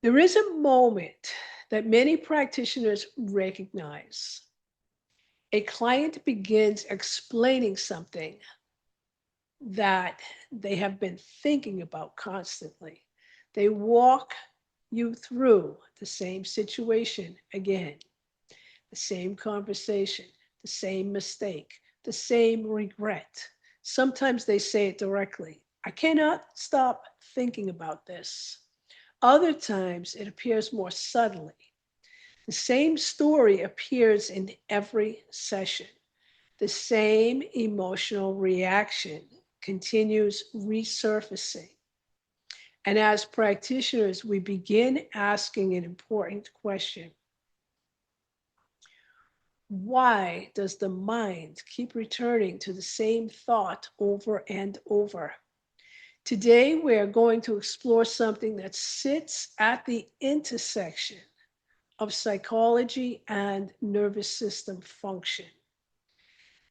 There is a moment that many practitioners recognize. A client begins explaining something that they have been thinking about constantly. They walk you through the same situation again, the same conversation, the same mistake, the same regret. Sometimes they say it directly. I cannot stop thinking about this. Other times it appears more subtly. The same story appears in every session. The same emotional reaction continues resurfacing. And as practitioners, we begin asking an important question. Why does the mind keep returning to the same thought over and over? Today, we are going to explore something that sits at the intersection of psychology and nervous system function,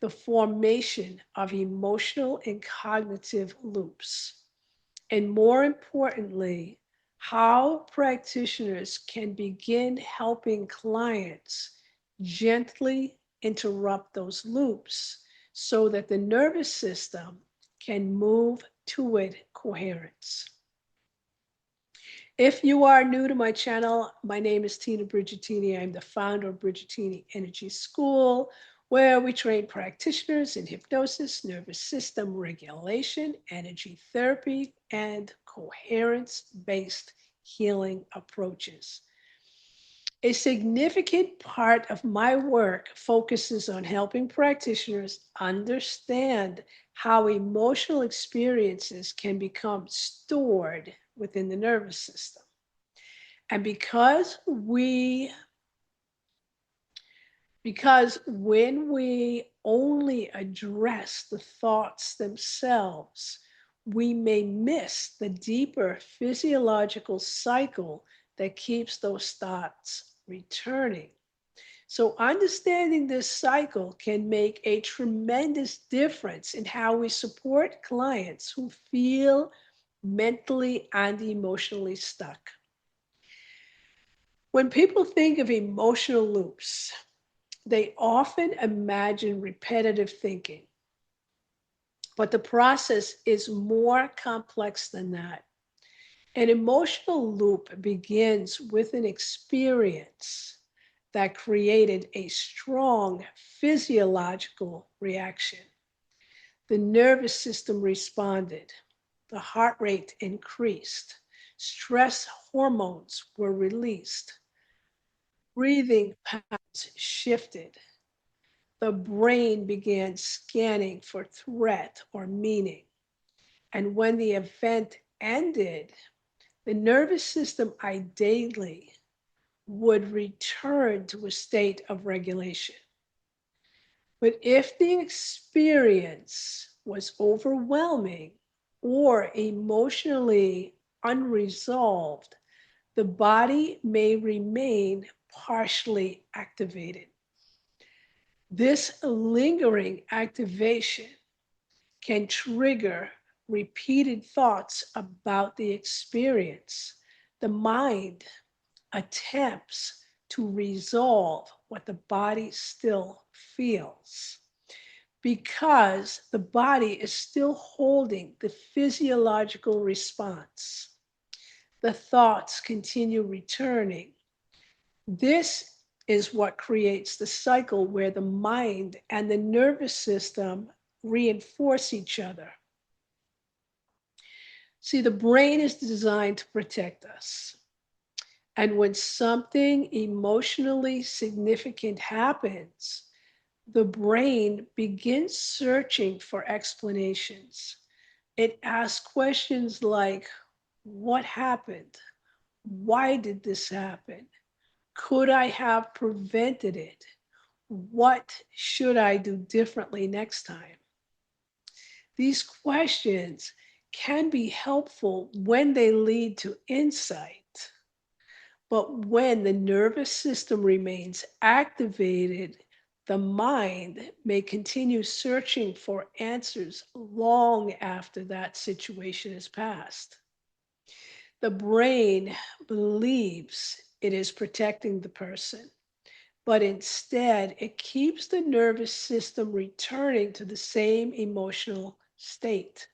the formation of emotional and cognitive loops, and more importantly, how practitioners can begin helping clients gently interrupt those loops so that the nervous system can move toward coherence. If you are new to my channel, my name is Tina Brigitini. I'm the founder of Brigitini Energy School, where we train practitioners in hypnosis, nervous system regulation, energy therapy, and coherence-based healing approaches. A significant part of my work focuses on helping practitioners understand how emotional experiences can become stored within the nervous system. And because when we only address the thoughts themselves, we may miss the deeper physiological cycle that keeps those thoughts returning. So, understanding this cycle can make a tremendous difference in how we support clients who feel mentally and emotionally stuck. When people think of emotional loops, they often imagine repetitive thinking, but the process is more complex than that. An emotional loop begins with an experience that created a strong physiological reaction. The nervous system responded, the heart rate increased, stress hormones were released, breathing patterns shifted, the brain began scanning for threat or meaning. And when the event ended, the nervous system ideally would return to a state of regulation. But if the experience was overwhelming or emotionally unresolved, the body may remain partially activated. This lingering activation can trigger repeated thoughts about the experience. The mind attempts to resolve what the body still feels because the body is still holding the physiological response. The thoughts continue returning. This is what creates the cycle where the mind and the nervous system reinforce each other. See, the brain is designed to protect us. And when something emotionally significant happens, the brain begins searching for explanations. It asks questions like, what happened? Why did this happen? Could I have prevented it? What should I do differently next time? These questions can be helpful when they lead to insight, but when the nervous system remains activated, the mind may continue searching for answers long after that situation has passed. The brain believes it is protecting the person, but instead it keeps the nervous system returning to the same emotional state.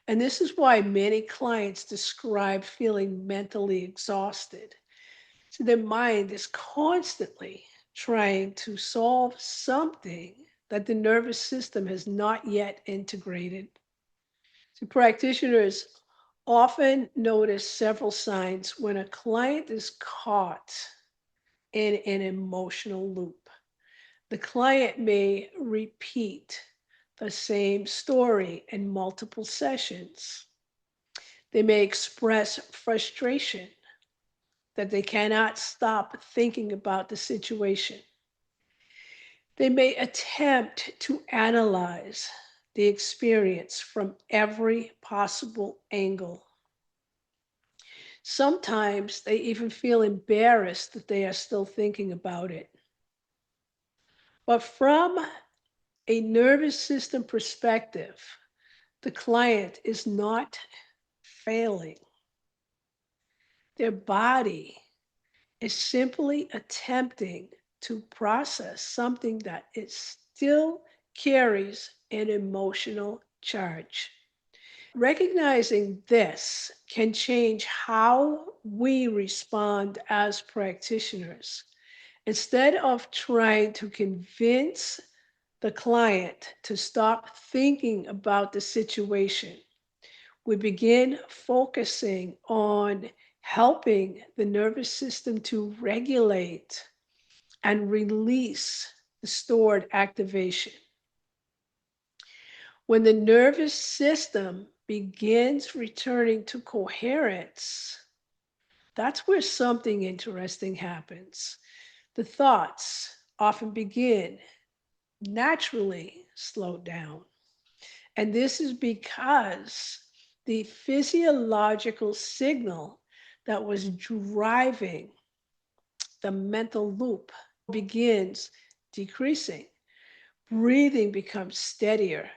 And this is why many clients describe feeling mentally exhausted. So their mind is constantly trying to solve something that the nervous system has not yet integrated. So practitioners often notice several signs when a client is caught in an emotional loop. The client may repeat the same story in multiple sessions. They may express frustration that they cannot stop thinking about the situation. They may attempt to analyze the experience from every possible angle. Sometimes they even feel embarrassed that they are still thinking about it. But from a nervous system perspective, the client is not failing. Their body is simply attempting to process something that it still carries an emotional charge. Recognizing this can change how we respond as practitioners. Instead of trying to convince the client to stop thinking about the situation, we begin focusing on helping the nervous system to regulate and release the stored activation. When the nervous system begins returning to coherence, that's where something interesting happens. The thoughts often begin naturally slow down. And this is because the physiological signal that was driving the mental loop begins decreasing. Breathing becomes steadier,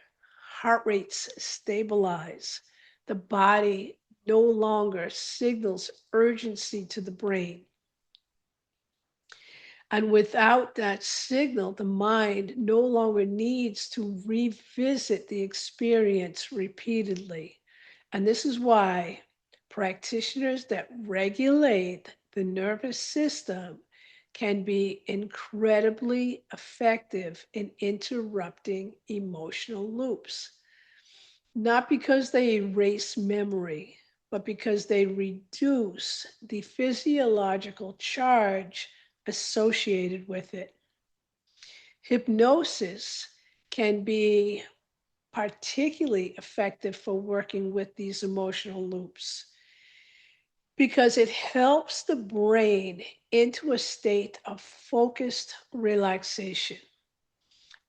heart rates stabilize, the body no longer signals urgency to the brain. And without that signal, the mind no longer needs to revisit the experience repeatedly. And this is why practitioners that regulate the nervous system can be incredibly effective in interrupting emotional loops. Not because they erase memory, but because they reduce the physiological charge associated with it. Hypnosis can be particularly effective for working with these emotional loops because it helps the brain into a state of focused relaxation.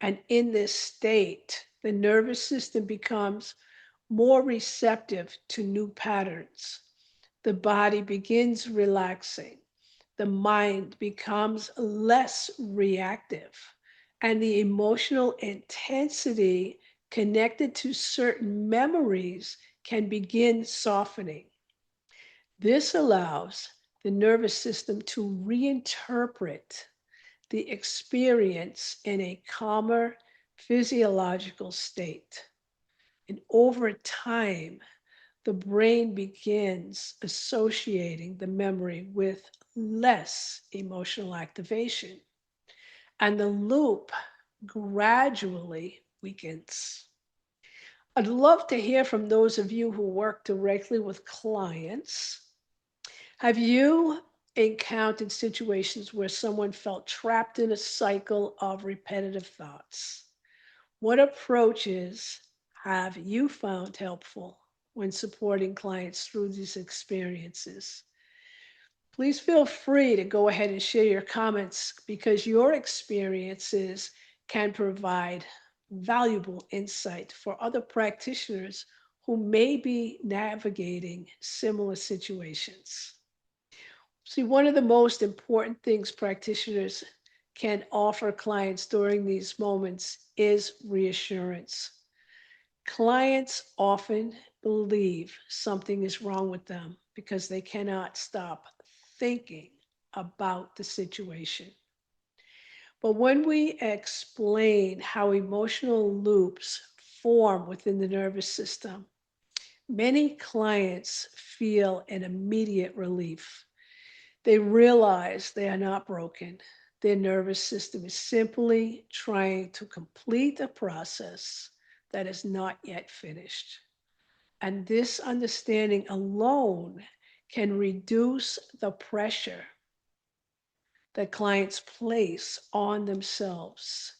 And in this state, the nervous system becomes more receptive to new patterns. The body begins relaxing. The mind becomes less reactive. And the emotional intensity connected to certain memories can begin softening. This allows the nervous system to reinterpret the experience in a calmer physiological state. And over time, the brain begins associating the memory with less emotional activation, and the loop gradually weakens. I'd love to hear from those of you who work directly with clients. Have you encountered situations where someone felt trapped in a cycle of repetitive thoughts? What approaches have you found helpful when supporting clients through these experiences? Please feel free to go ahead and share your comments because your experiences can provide valuable insight for other practitioners who may be navigating similar situations. See, one of the most important things practitioners can offer clients during these moments is reassurance. Clients often believe something is wrong with them because they cannot stop thinking about the situation. But when we explain how emotional loops form within the nervous system, many clients feel an immediate relief. They realize they are not broken. Their nervous system is simply trying to complete a process that is not yet finished. And this understanding alone can reduce the pressure that clients place on themselves.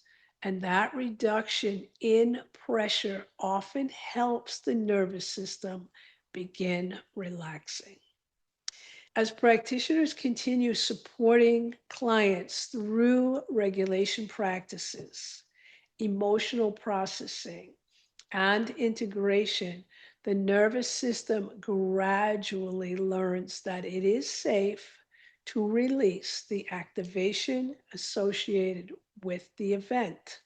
And that reduction in pressure often helps the nervous system begin relaxing. As practitioners continue supporting clients through regulation practices, emotional processing, and integration, the nervous system gradually learns that it is safe to release the activation associated with the event.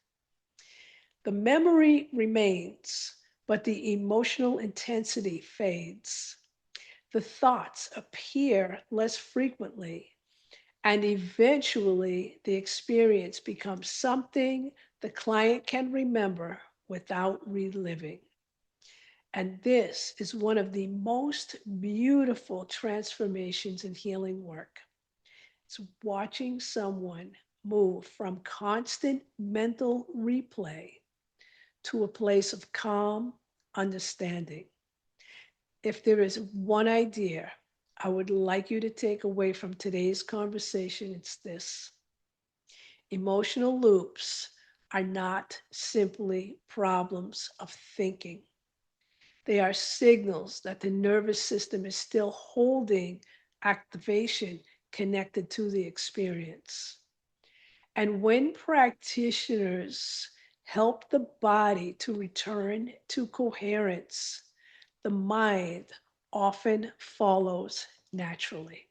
The memory remains, but the emotional intensity fades. The thoughts appear less frequently, and eventually the experience becomes something the client can remember without reliving. And this is one of the most beautiful transformations in healing work. It's watching someone move from constant mental replay to a place of calm understanding. If there is one idea I would like you to take away from today's conversation, it's this: emotional loops are not simply problems of thinking. They are signals that the nervous system is still holding activation connected to the experience. And when practitioners help the body to return to coherence, the mind often follows naturally.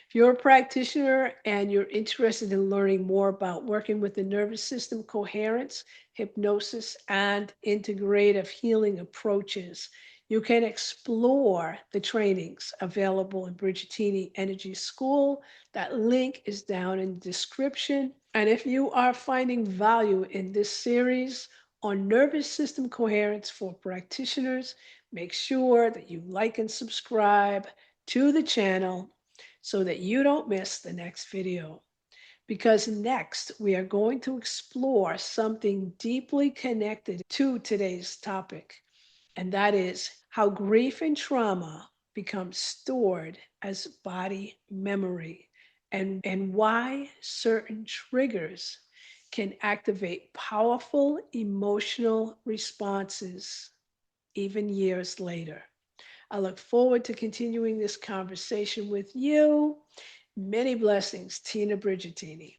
If you're a practitioner and you're interested in learning more about working with the nervous system coherence, hypnosis, and integrative healing approaches, you can explore the trainings available in Bridgettini Energy School. That link is down in the description. And if you are finding value in this series on nervous system coherence for practitioners, make sure that you like and subscribe to the channel so that you don't miss the next video. Because next we are going to explore something deeply connected to today's topic, and that is how grief and trauma become stored as body memory, and why certain triggers can activate powerful emotional responses even years later. I look forward to continuing this conversation with you. Many blessings, Tina Bridgettini.